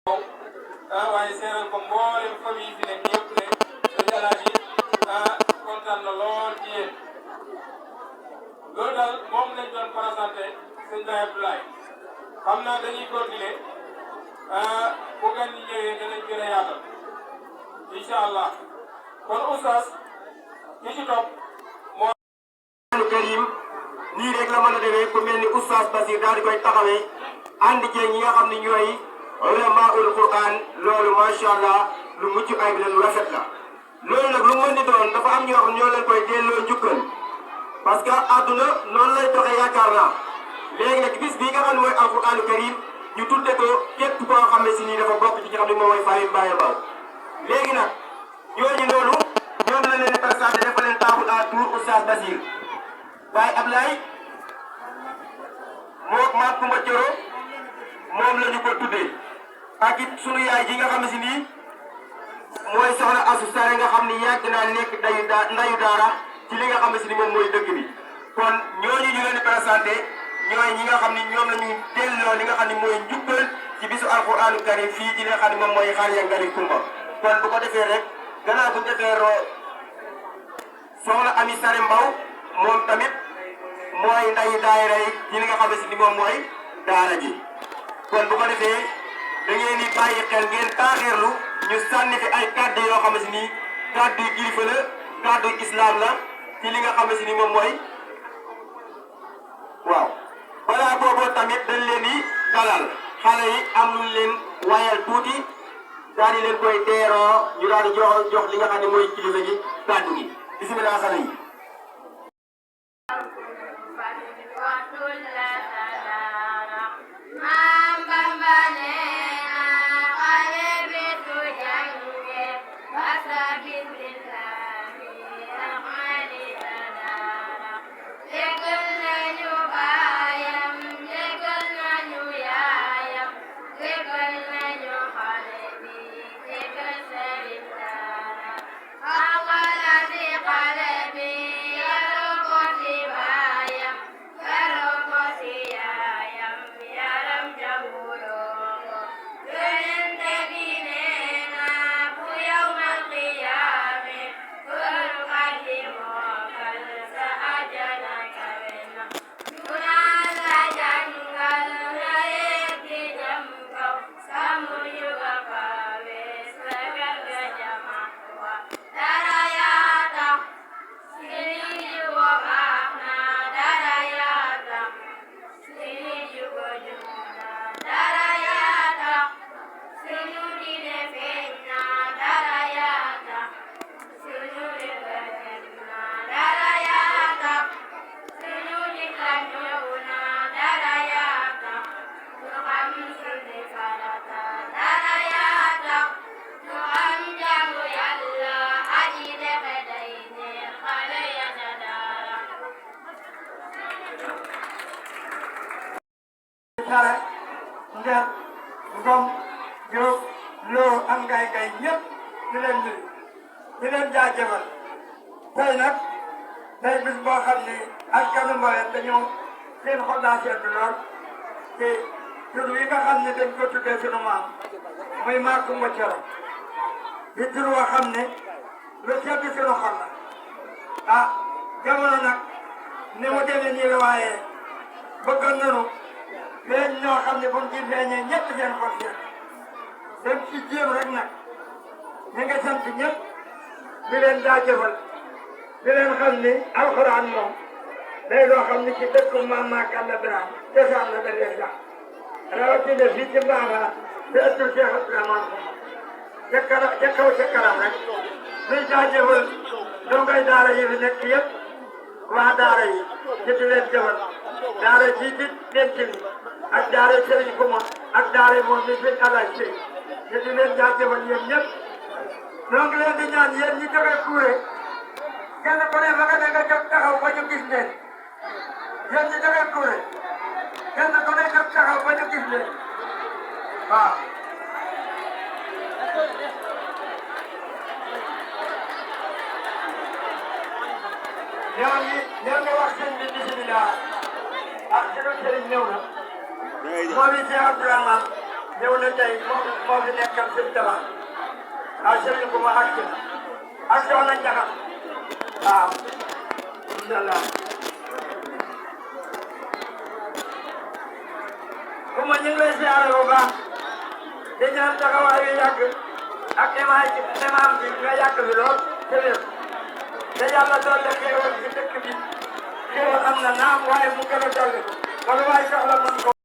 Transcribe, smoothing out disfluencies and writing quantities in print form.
waaye seeral ko mboolem famille fi nekk yëpp ne sëñ Alaaji kontaan na lool ci yéen loolu daal moom lañ doon présenté sëñ Baye Abdoulaye xam naa dañuy continuer bu gan ñi ñëwee danañ gën a yaatal incha allah kon oustaz ki ci topp moo karim nii rek la mën a demee ku mel ni oustaz Basir daal di koy taxawee ànd ceeg ñi nga xam ne ñooy ulamaul Quran loolu macha allah lu mucc ayib la lu rafet la loolu nag lu mën di doon dafa am ñoo xam ñoo leen koy delloo njukkal parce que àdduna noonu lay doxee yaakaar naa léegi nag bis bii nga xam ne mooy alquranu karim ñu tudde ko képp koo xam ne si nii dafa bokk ci nga xam ne moom mooy Fahim Mbaye Mbaw léegi nag ñooñu loolu ñoom la leen présenté dafa leen table à tour oustaz Basir Baye Ablaye moo maam Kumba Coro moom la ñu ko tuddee ak it sunu yaay ji nga xam ne si nii mooy soxna Asu Sare nga xam ni yàgg naa nekk ndayu daara ci li nga xam ne si ni moom mooy dëkk bi kon ñooñu ñu leen di présenté ñooy ñi nga xam ni ñoom la ñu delloo li nga xam ne mooy njukkal ci bisu alquranu karim fii ci li nga xam ne moom mooy xaar ya ngari Kumba kon bu ko defee rek gannaaw bu ñu defee soxna Ami Sare Mbaw moom tamit mooy ndayu daayira yi ci li nga xam ne si ni moom mooy daara ji kon bu ko defee da ngeen di bàyyi xel ngeen taaxirlu ñu sànni fi ay kàddu yoo xam ne si nii kàddu kilifa la kàddu islam la ci li nga xam ne si ni moom mooy waaw balaa booboo tamit dañ leen di dalal xale yi am lu leen wayal tuuti daal di leen koy teeroo ñu daal di jox li nga xam ne mooy kilifa gi kàddu gi bisimilah xale yi. Sare Ndeer Ngom Diop Lo am ngay ñëpp di leen nuyu di leen jaajëfal tey nag day bis boo xam ne askanu Mboyeen dañoo seen xol daa seddu lool te tur wi nga xam ne dañ ko tuddee sunu maam muy Maa Kumba Coro di tur woo xam ne lu sedd sunu xol la ah jamono nag ni mu demee nii la waaye bëggoon nañu feeñ ñoo xam ne bu ñu ci feeñee ñëpp seen xol seen dem ci jéem rek nag ñu nga sant ñëpp di leen jaajëfal di leen xam ni alxuraan moom day loo xam ni ci dëkku maam Kalla Birame cosaan la dafay sax rawatina fii ci Mbaaxa te ëttul Cheikh Abdourahmane ca kaw ca kanam rek muy jaajëfal dongay daara yi fi nekk yëpp waa daara yi ci di leen jëfal daara ji di denc ni ak daara Serigne Kouma ak daara moom mi fi alaaj si ñu di leen jaajëfal yéen ñëpp donc leen di ñaan yéen ñi jóge Kuure kenn ku ne fa nga ne nga jóg taxaw ba ñu gis leen yéen ñi jóge Kuure kenn ku ne jóg taxaw ba ñu gis leen waaw. ñoo ngi wax sëñ bi bisimilah ak sunu sëriñ ñëw na moom it Cheikh Abdourahmane ñëw na tey moo fi nekkal sëñ Tabax waaw sëñ ko ma ak soxna Njaxam waaw inshallah kuma ñu ngi lay siyaare bu baax di ñaan taxawaay yu yàgg ak imaam bi nga yàgg fi lool te wér te yàlla dolli xéewal ci dëkk bi xéewal am na naam waaye mu gën a dolli kon waaye soxla mën ko